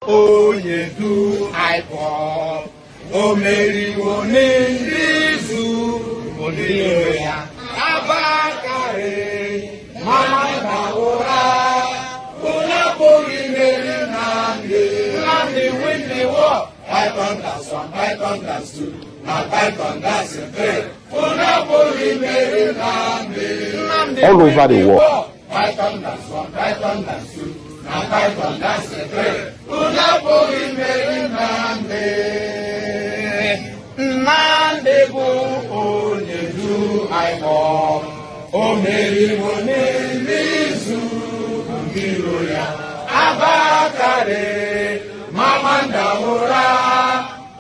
Onye du aipo o meriwo n'Izu olile ya abakare mama baura una pori meri Nnamdi win the war. Python that's one, Python that's two, now Python that's three. Una pori meri Nnamdi all over the world. Python that's one, Python that's two. Now Python that's three. Una pori meri Nnamdi bu onye du aipo o meriwo n'Izu mbiro ya abakare mama ndahura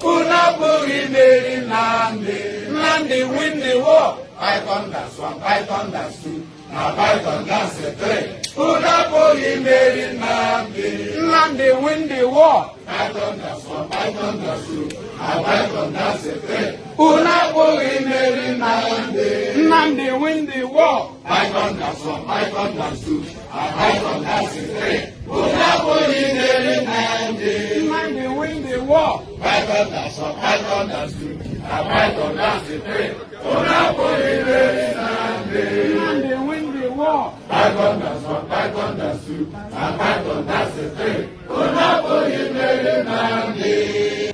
una pori meri Nnamdi win the war. Python that's one, Python that's two. Now Python that's three. Una pori meri Nnamdi win the war. Python that's one, Python that's two. Now Python that's three. Una pori meri Nnamdi win the war. Python that's one, Python that's two. Now Python that's three. Una pori meri Nnamdi win the war. Python that's one, Python that's two. Now Python that's three. Una pori meri Nnamdi win the war. Python that's one, Python that's two. Now Python that's three. Una pori meri Nnamdi.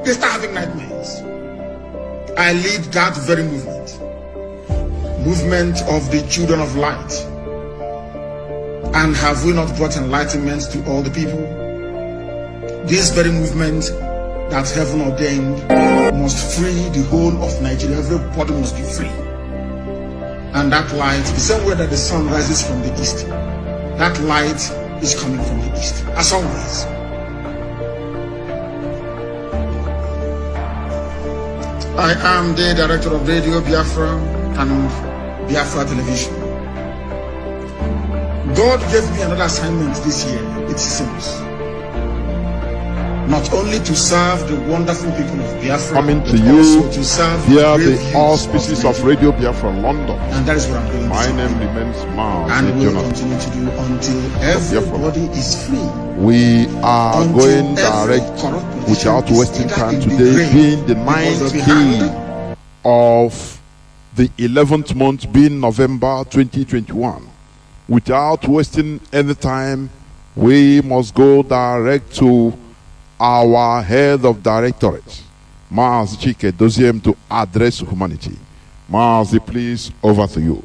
They start having nightmares. I lead that very movement of the children of light. And have we not brought enlightenment to all the people? This very movement that heaven ordained must free the whole of Nigeria. Everybody must be free. And that light, the same way that the sun rises from the east, that light is coming from the east, as always. I am the director of Radio Biafra and Biafra Television. God gave me another assignment this year. It's simple. Not only to serve the wonderful people of Biafra, coming to you via the auspices of Radio Biafra London. And that is what I'm doing. My name remains Mazi and we will continue to do until everybody is free. We are going direct without wasting time today, being the 9th day of the 11th month, being November 2021. Without wasting any time, we must go direct to our head of directorate, Mazi Chika Edoziem, to address humanity. Mazi, please, over to you.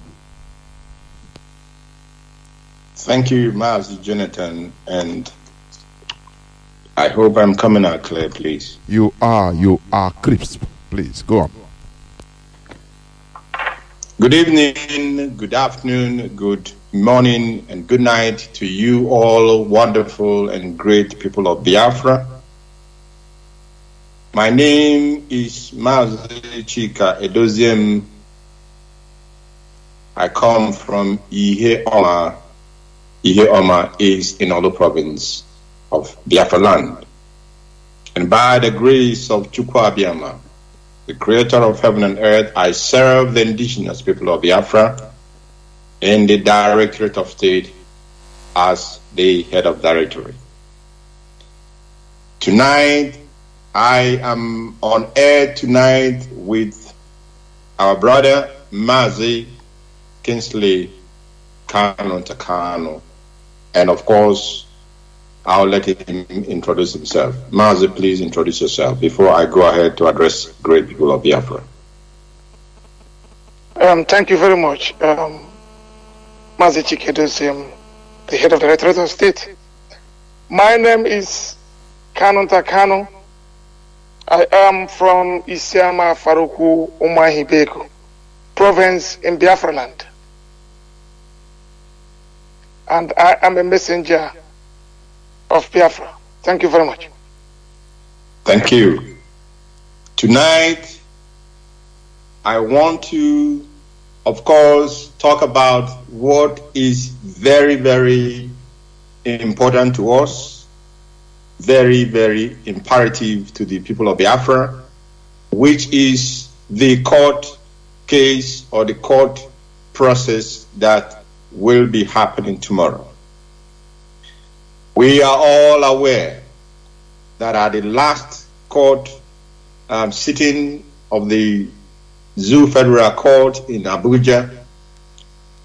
Thank you, Mazi Jonathan, and I hope I'm coming out clear, please. You are crisp. Please, go on. Good evening, good afternoon, good morning, and good night to you all wonderful and great people of Biafra. My name is Mazi Chika Edoziem. I come from Ihe Oma. Ihe Oma is in Olu province of Biafra land. And by the grace of Chukwu Abiyama, the creator of heaven and earth, I serve the indigenous people of Biafra in the Directorate of State as the head of directorate. Tonight, I am on air tonight with our brother Mazi Kanu. And of course, I'll let him introduce himself. Mazi, please introduce yourself before I go ahead to address great people of Biafra. Thank you very much. Mazi Chika Edoziem, the head of the Directorate of State. My name is Kanu. I am from Isiama Faruku Umahibegu province in Biafra land. And I am a messenger of Biafra. Thank you very much. Thank you. Tonight, I want to, of course, talk about what is very, very important to us, very, very imperative to the people of Biafra, which is the court case or the court process that will be happening tomorrow. We are all aware that at the last court sitting of the Zoo Federal Court in Abuja,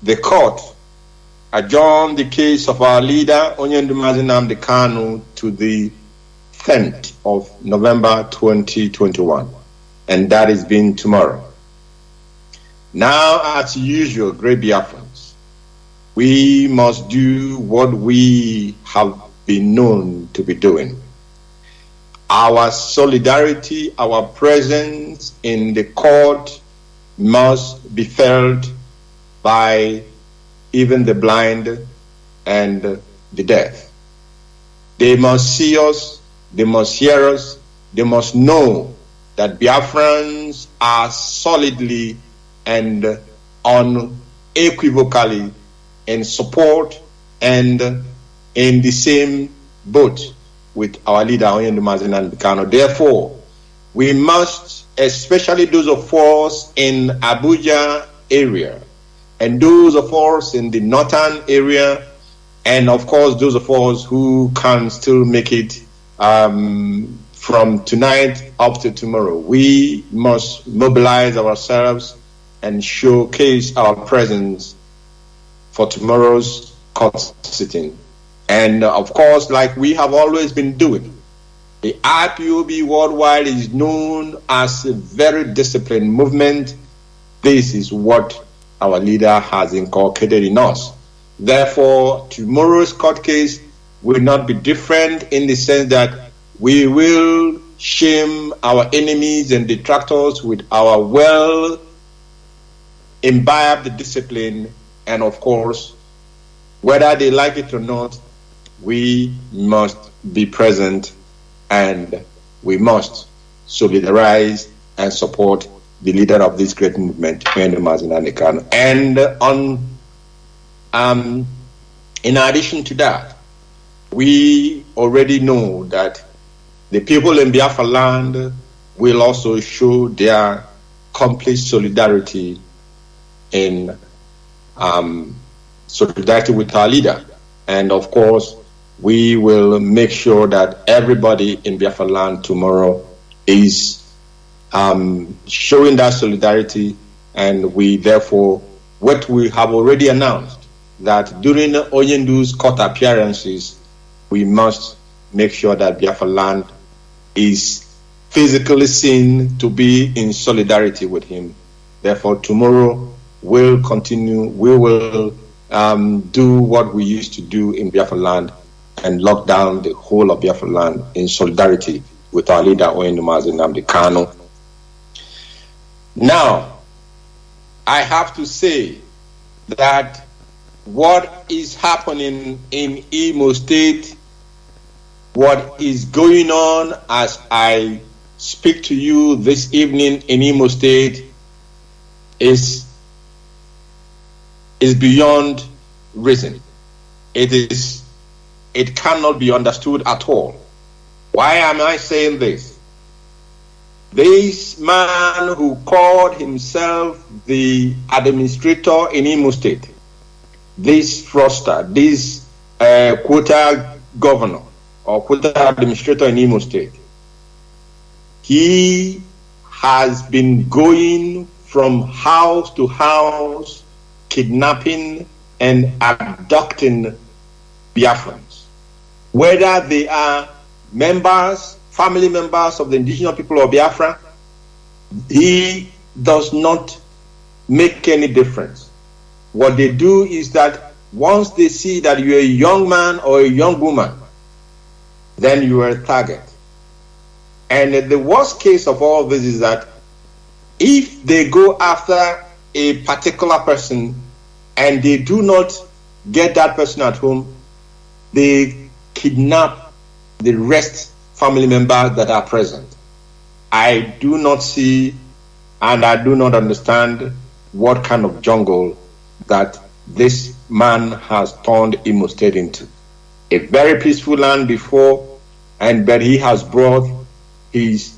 the court adjourned the case of our leader, Nnamdi Kanu, to the 10th of November 2021, and that is being tomorrow. Now, as usual, great Biafrans, we must do what we have been known to be doing. Our solidarity, our presence in the court must be felt by even the blind and the deaf. They must see us, they must hear us, they must know that Biafrans are solidly and unequivocally in support and in the same boat with our leader, Nnamdi Kanu. Therefore, we must, especially those of us in Abuja area, and those of us in the northern area, and of course those of us who can still make it from tonight up to tomorrow, we must mobilize ourselves and showcase our presence for tomorrow's court sitting. And of course, like we have always been doing, the IPOB worldwide is known as a very disciplined movement. This is what our leader has inculcated in us. Therefore, tomorrow's court case will not be different in the sense that we will shame our enemies and detractors with our well-imbibed discipline. And of course, whether they like it or not, we must be present and we must solidarize and support the leader of this great movement, Nnamdi Kanu. And in addition to that, we already know that the people in Biafra land will also show their complete solidarity in solidarity with our leader. And of course, we will make sure that everybody in Biafra land tomorrow is showing that solidarity. And we therefore, what we have already announced, that during Oyendu's court appearances, we must make sure that Biafra land is physically seen to be in solidarity with him. Therefore, tomorrow we'll continue, we will do what we used to do in Biafra land and lock down the whole of Biafra land in solidarity with our leader, Nnamdi Kanu. Now, I have to say that what is happening in Imo State, what is going on as I speak to you this evening in Imo State is beyond reason. It cannot be understood at all. Why am I saying this? This man who called himself the administrator in Imo State, this fraudster, this quota governor or quota administrator in Imo State, he has been going from house to house, kidnapping and abducting Biafrans. Whether they are members, family members of the indigenous people of Biafra, he does not make any difference. What they do is that once they see that you're a young man or a young woman, then you are a target. And the worst case of all this is that if they go after a particular person and they do not get that person at home, they kidnap the rest family members that are present. I do not see and I do not understand what kind of jungle that this man has turned Imo State into. A very peaceful land before, but he has brought his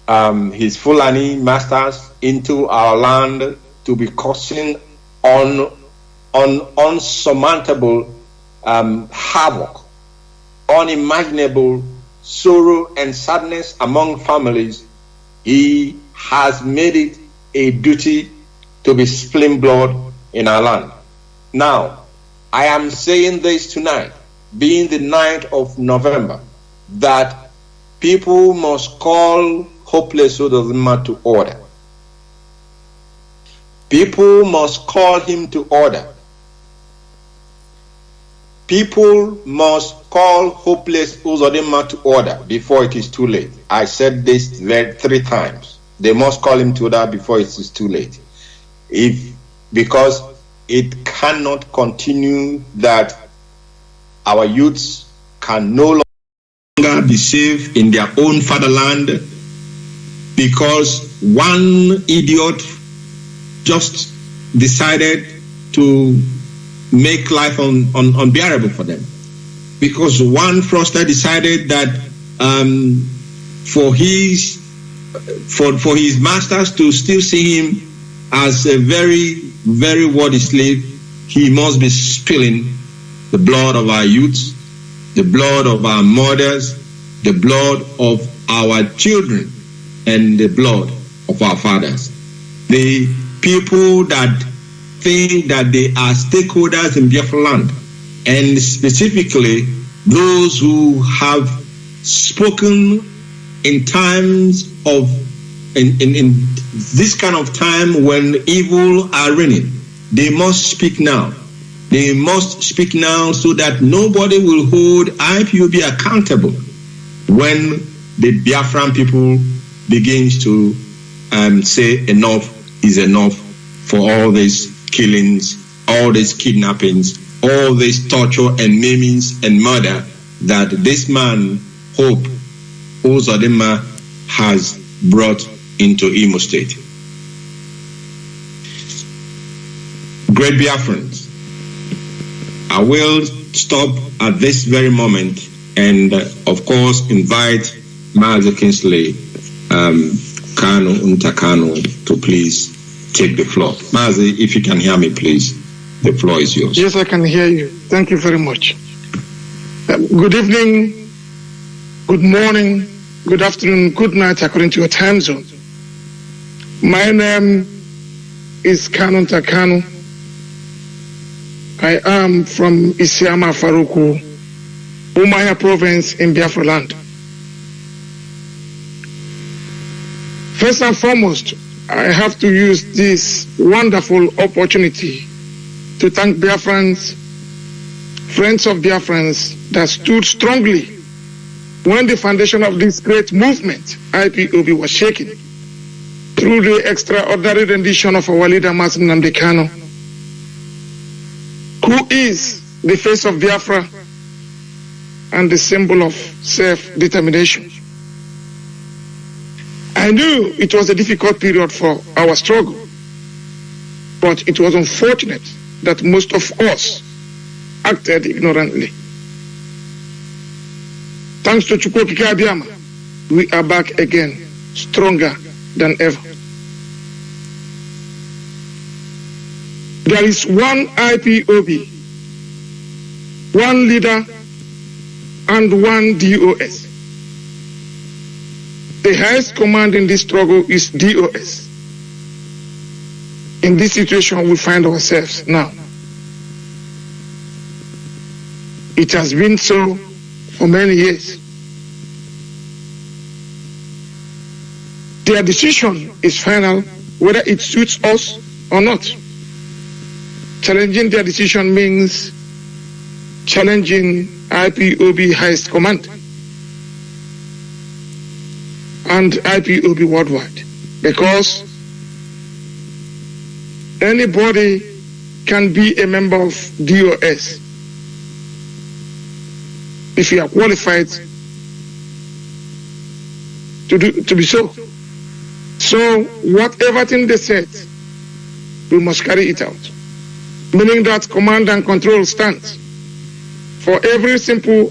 Fulani masters into our land to be causing unsurmountable havoc, unimaginable sorrow and sadness among families. He has made it a duty to be spilling blood in our land. Now, I am saying this tonight, being the 9th of November, that people must call hopeless Oduduwa to order. People must call him to order. People must call hopeless Oduduwa to order before it is too late. I said this 3 times. They must call him to order before it is too late. Because it cannot continue that our youths can no longer be safe in their own fatherland because one idiot just decided to make life unbearable for them. Because one fraudster decided that for his masters to still see him as a very, very worthy slave, he must be spilling the blood of our youths, the blood of our mothers, the blood of our children, and the blood of our fathers. The people that think that they are stakeholders in Biafra land, and specifically those who have spoken in times of in this kind of time when evil are reigning, they must speak now. They must speak now so that nobody will hold IPOB accountable when the Biafran people begins to say enough is enough for all these killings, all these kidnappings, all this torture and maimings and murder that this man, Hope Uzodinma, has brought into Imo State. Great Biafrans, I will stop at this very moment and, of course, invite Mazi Kanu to please take the floor. Mazi, if you can hear me, please, the floor is yours. Yes, I can hear you. Thank you very much. Good evening, good morning, good afternoon, good night, according to your time zone. My name is Kanu. I am from Isiama Faruku, Umaya province in Biafra land. First and foremost, I have to use this wonderful opportunity to thank Biafrans, friends of Biafrans that stood strongly when the foundation of this great movement, IPOB, was shaken. through the extraordinary rendition of our leader, Mazi Kanu, who is the face of Biafra and the symbol of self-determination. I knew it was a difficult period for our struggle, but it was unfortunate that most of us acted ignorantly. Thanks to Chukwu Okike Abiyama, we are back again, stronger than ever. There is one IPOB, one leader, and one DOS. The highest command in this struggle is DOS. In this situation we find ourselves now. It has been so for many years. Their decision is final, whether it suits us or not. Challenging their decision means challenging IPOB highest command and IPOB worldwide, because anybody can be a member of DOS if you are qualified to be so. So whatever thing they said, we must carry it out. Meaning that command and control stands for a very simple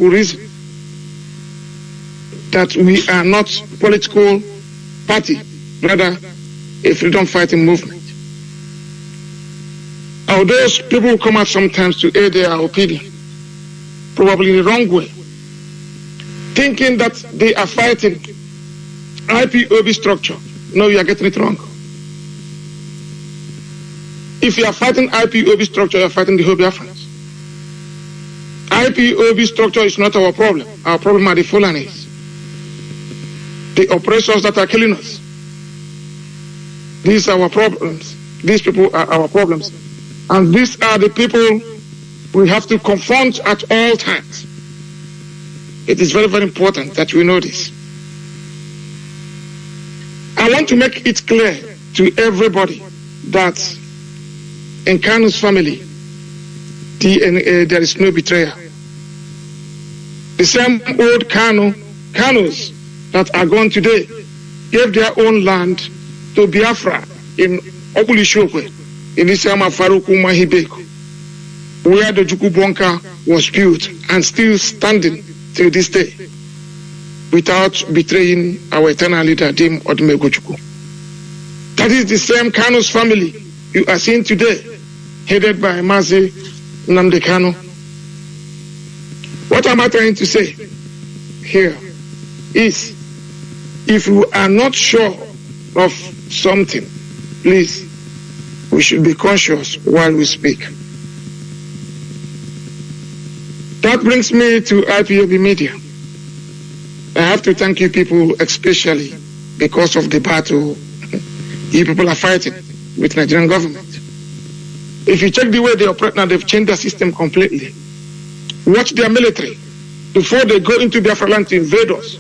reason, that we are not political party, rather a freedom fighting movement. Although people come out sometimes to aid their opinion, probably in the wrong way, thinking that they are fighting IPOB structure. No, you are getting it wrong. If you are fighting IPOB structure, you are fighting the whole Biafrans. IPOB structure is not our problem. Our problem are the Fulanis, the oppressors that are killing us. These are our problems. These people are our problems. And these are the people we have to confront at all times. It is very, very important that we know this. I want to make it clear to everybody that in Kanu's family, DNA, there is no betrayal. The same old Kanus that are gone today gave their own land to Biafra in Okulishokwe, in Isama Faruku Mahibeko, where the Juku bunker was built and still standing till this day, without betraying our eternal leader, Dim Odumegojukwu. That is the same Kanu's family you are seeing today, headed by Mazi Nnamdi. What am I trying to say here is, if you are not sure of something, please, we should be conscious while we speak. That brings me to IPOB media. I have to thank you people, especially because of the battle you people are fighting with Nigerian government. If you check the way they operate now, they've changed their system completely. Watch their military. Before they go into Biafra land to invade us,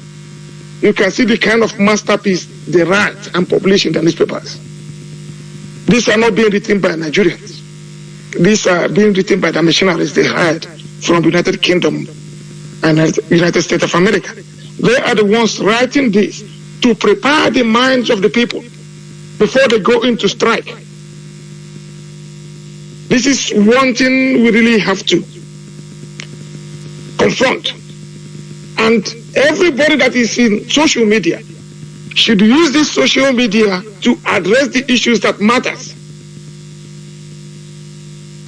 you can see the kind of masterpiece they write and publish in the newspapers. These are not being written by Nigerians. These are being written by the missionaries they hired from the United Kingdom and United States of America. They are the ones writing this to prepare the minds of the people before they go into strike. This is one thing we really have to confront. And everybody that is in social media should use this social media to address the issues that matters,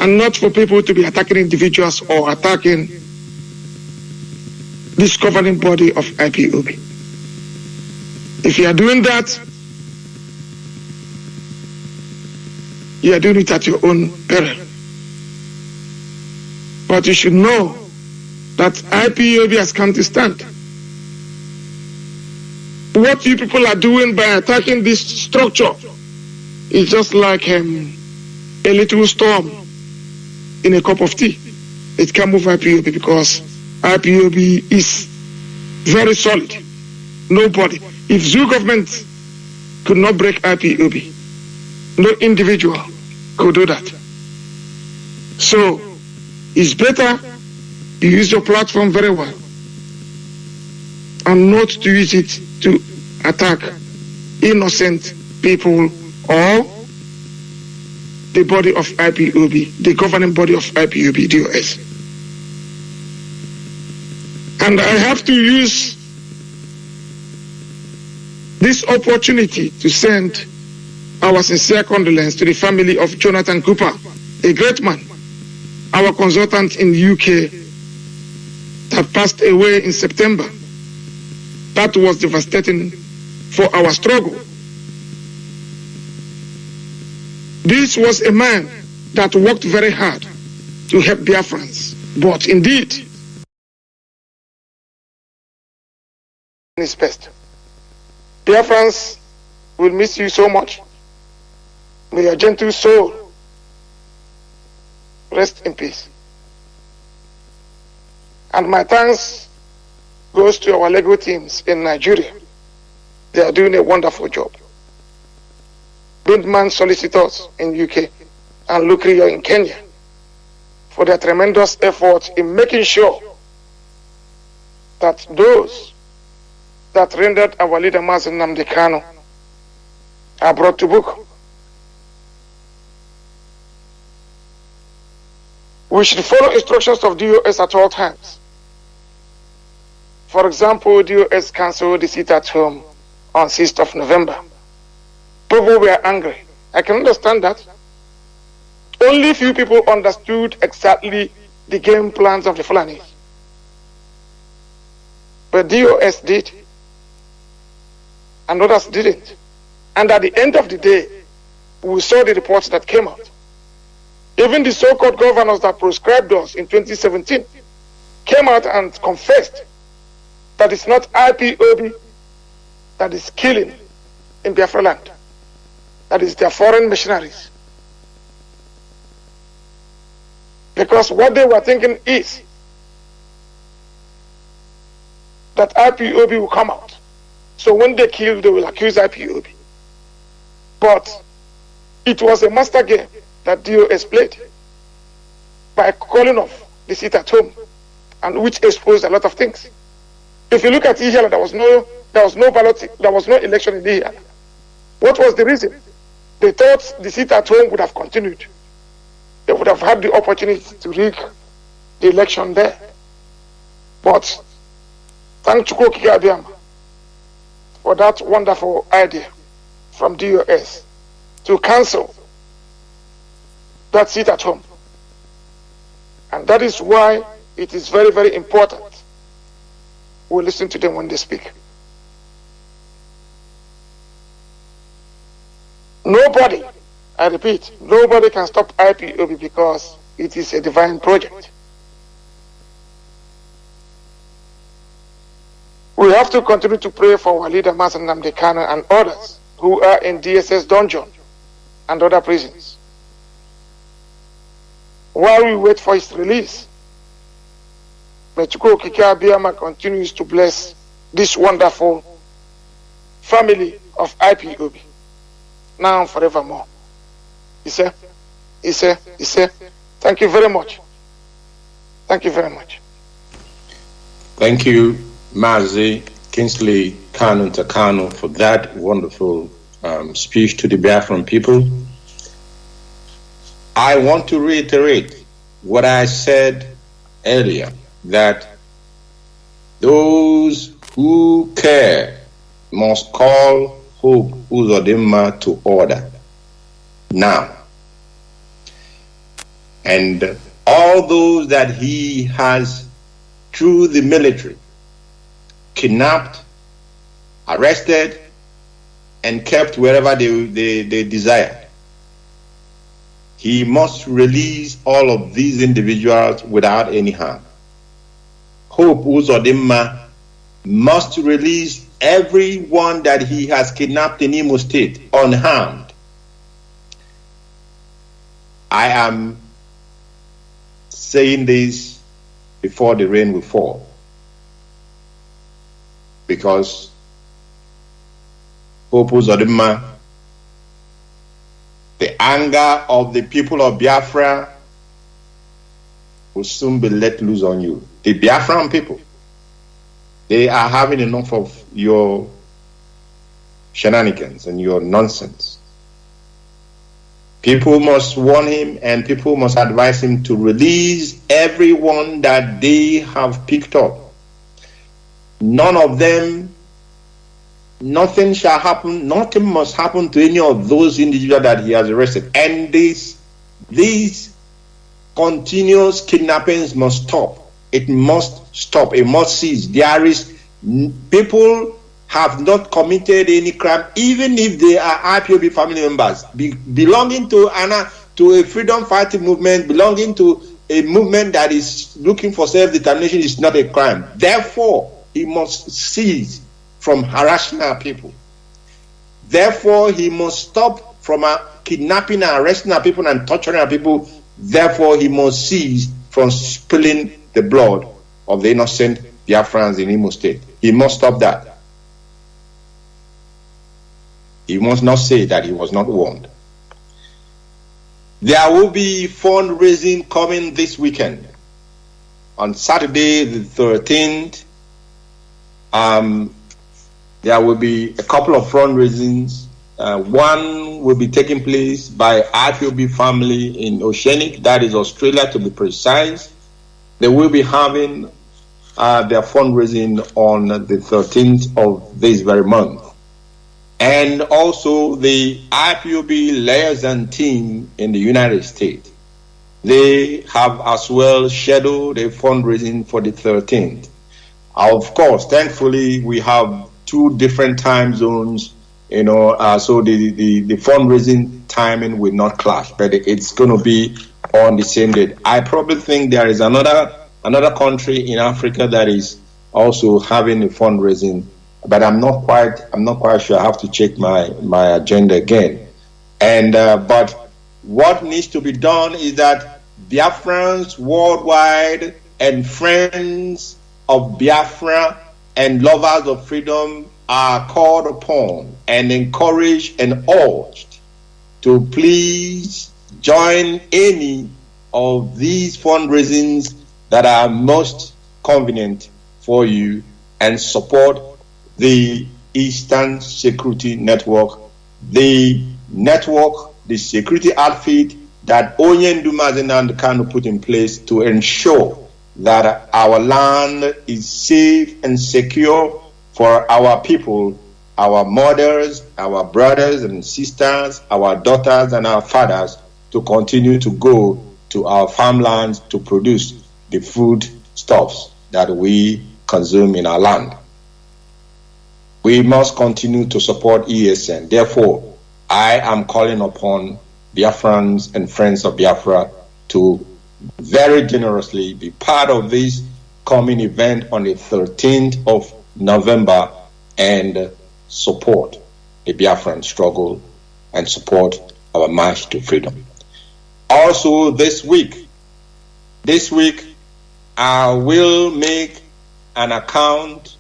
and not for people to be attacking individuals or attacking this governing body of IPOB. If you are doing that, you are doing it at your own peril. But you should know that IPOB has come to stand. What you people are doing by attacking this structure is just like a little storm in a cup of tea. It can move IPOB because IPOB is very solid. Nobody. If Zoo government could not break IPOB. No individual could do that. So it's better you use your platform very well and not to use it to attack innocent people or the body of IPOB, the governing body of IPOB, DOS. And I have to use this opportunity to send our sincere condolence to the family of Jonathan Cooper, a great man, our consultant in the UK, that passed away in September. That was devastating for our struggle. This was a man that worked very hard to help Biafrans, but indeed, his best. Biafrans will miss you so much. May your gentle soul rest in peace. And my thanks goes to our legal teams in Nigeria. They are doing a wonderful job. Bindman solicitors in UK and Lukrio in Kenya for their tremendous effort in making sure that those that rendered our leader Mazi Nnamdi Kanu are brought to book. We should follow instructions of DOS at all times. For example, DOS cancelled the sit at home on 6th of November. People were angry. I can understand that. Only few people understood exactly the game plans of the Fulanis. But DOS did, and others didn't. And at the end of the day, we saw the reports that came out. Even the so-called governors that proscribed us in 2017 came out and confessed that it's not IPOB that is killing in Biafra land. That is their foreign missionaries. Because what they were thinking is that IPOB will come out. So when they kill, they will accuse IPOB. But it was a master game that DOS played by calling off the sit at home, and which exposed a lot of things. If you look at Ihiala, there was no ballot, there was no election in Ihiala. What was the reason? They thought the sit at home would have continued. They would have had the opportunity to rig the election there. But thank Chukwu Okike Abiyama for that wonderful idea from DOS to cancel that sit at home. And that is why it is very, very important we listen to them when they speak. Nobody, I repeat, nobody can stop IPOB because it is a divine project. We have to continue to pray for our leader Mazi Nnamdi Kanu and others who are in DSS dungeon and other prisons, while we wait for his release. May Chukwu Okike Abiyama continues to bless this wonderful family of IPOB, now and forevermore. He said, thank you very much. Thank you very much. Thank you, Mazi Kingsley Kanu, for that wonderful speech to the Biafran people. I want to reiterate what I said earlier, that those who care must call Hope Uzodimma to order now. And all those that he has, through the military, kidnapped, arrested, and kept wherever they desire, he must release all of these individuals without any harm. Hope Uzodimma must release everyone that he has kidnapped in Imo State unharmed. I am saying this before the rain will fall, because Hope Uzodinma, the anger of the people of Biafra will soon be let loose on you. The Biafran people, they are having enough of your shenanigans and your nonsense. People must warn him and people must advise him to release everyone that they have picked up. None of them, nothing shall happen, nothing must happen to any of those individuals that he has arrested. And these continuous kidnappings must stop. It must stop. It must cease. People have not committed any crime, even if they are IPOB family members, belonging to a freedom fighting movement, belonging to a movement that is looking for self-determination is not a crime. Therefore, he must cease from harassing our people. Therefore, he must stop from kidnapping and arresting our people and torturing our people. Therefore, he must cease from spilling the blood of the innocent Biafrans in Imo State. He must stop that. He must not say that he was not warned. There will be fundraising coming this weekend. On Saturday, the 13th, there will be a couple of fundraisings. One will be taking place by IPOB family in Oceanic, that is Australia to be precise. They will be having their fundraising on the 13th of this very month. And also the IPOB liaison team in the United States, they have as well scheduled a fundraising for the 13th. Of course, thankfully, we have 2 different time zones, so the fundraising timing will not clash, but it's going to be on the same date. I probably think there is another country in Africa that is also having a fundraising, but I'm not quite sure. I have to check my agenda again. And but what needs to be done is that Biafrans worldwide and friends of Biafra and lovers of freedom are called upon and encouraged and urged to please join any of these fundraisings that are most convenient for you and support the Eastern Security Network, the security outfit that Nnamdi and Kanu put in place to ensure that our land is safe and secure for our people, our mothers, our brothers and sisters, our daughters and our fathers to continue to go to our farmlands to produce the food stuffs that we consume in our land. We must continue to support ESN. Therefore, I am calling upon Biafrans and friends of Biafra to very generously be part of this coming event on the 13th of November and support the Biafran struggle and support our march to freedom. Also this week I will make an account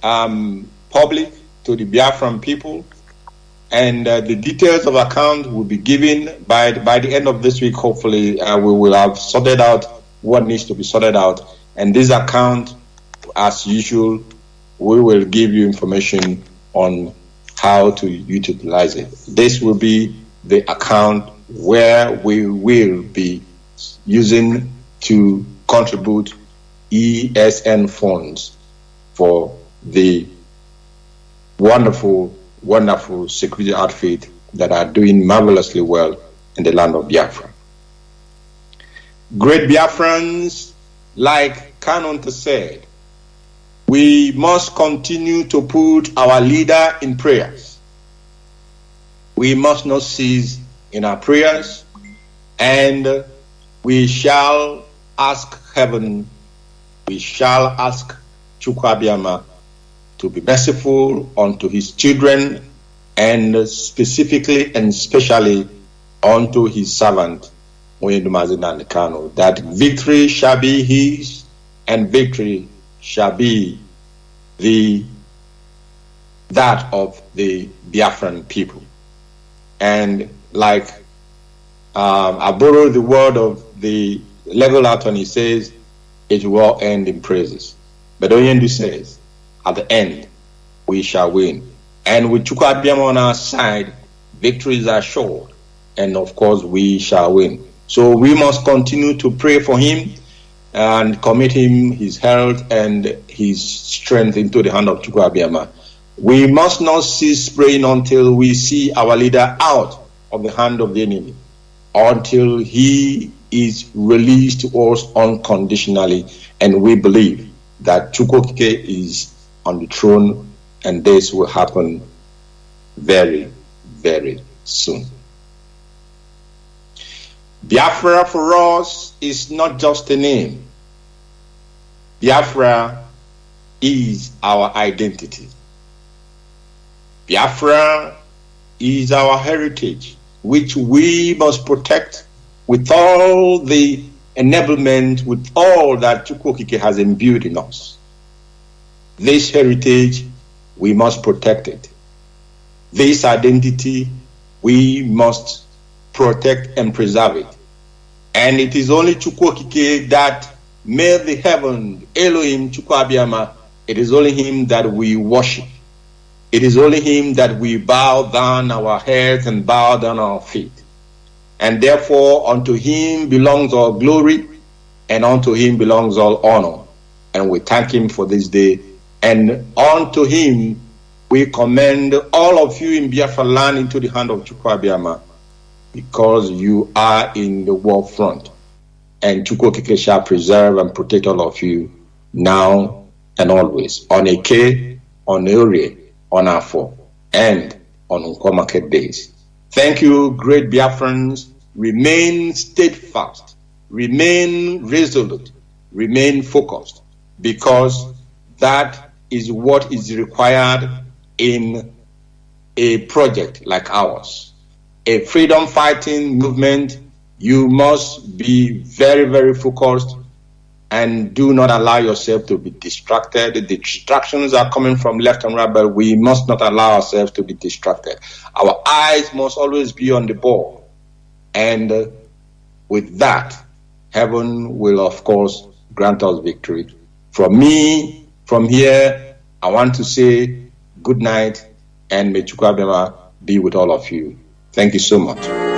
public to the Biafran people, and the details of account will be given by the end of this week. Hopefully we will have sorted out what needs to be sorted out, and this account, as usual, we will give you information on how to utilize it. This will be the account where we will be using to contribute ESN funds for the wonderful security outfit that are doing marvelously well in the land of Biafra. Great Biafrans, like Kanu said, we must continue to put our leader in prayers. We must not cease in our prayers, and we shall ask heaven, we shall ask Chukwabiyama to be merciful unto his children, and specifically and especially unto his servant, Mazi Kanu, that victory shall be his, and victory shall be the that of the Biafran people. And like I borrow the word of the legal attorney, says it will end in praises. But Oyendu says, at the end, we shall win. And with Chukwu Abiyama on our side, victories are assured. And of course, we shall win. So we must continue to pray for him and commit him, his health and his strength into the hand of Chukwu Abiyama. We must not cease praying until we see our leader out of the hand of the enemy, until he is released to us unconditionally. And we believe that Chukwu is on the throne, and this will happen very, very soon. Biafra for us is not just a name. Biafra is our identity. Biafra is our heritage, which we must protect with all the enablement, with all that Chukwu has imbued in us. This heritage, we must protect it. This identity, we must protect and preserve it. And it is only Chukwu that made the heaven, Elohim, Chukwu Abiyama. It is only him that we worship. It is only him that we bow down our heads and bow down our feet. And therefore unto him belongs all glory, and unto him belongs all honor. And we thank him for this day. And unto him we commend all of you in Biafra land into the hand of Chukwu Abiyama, because you are in the war front. And Chukwu shall preserve and protect all of you now and always, on Eke, on Ore, on Afo, and on Nkwo market days. Thank you, great Biafrans. Remain steadfast, remain resolute, remain focused, because that is what is required in a project like ours. A freedom fighting movement, you must be very, very focused and do not allow yourself to be distracted. The distractions are coming from left and right, but we must not allow ourselves to be distracted. Our eyes must always be on the ball. And with that, heaven will, of course, grant us victory. From me, from here, I want to say good night, and may Chukwu Abiyama be with all of you. Thank you so much.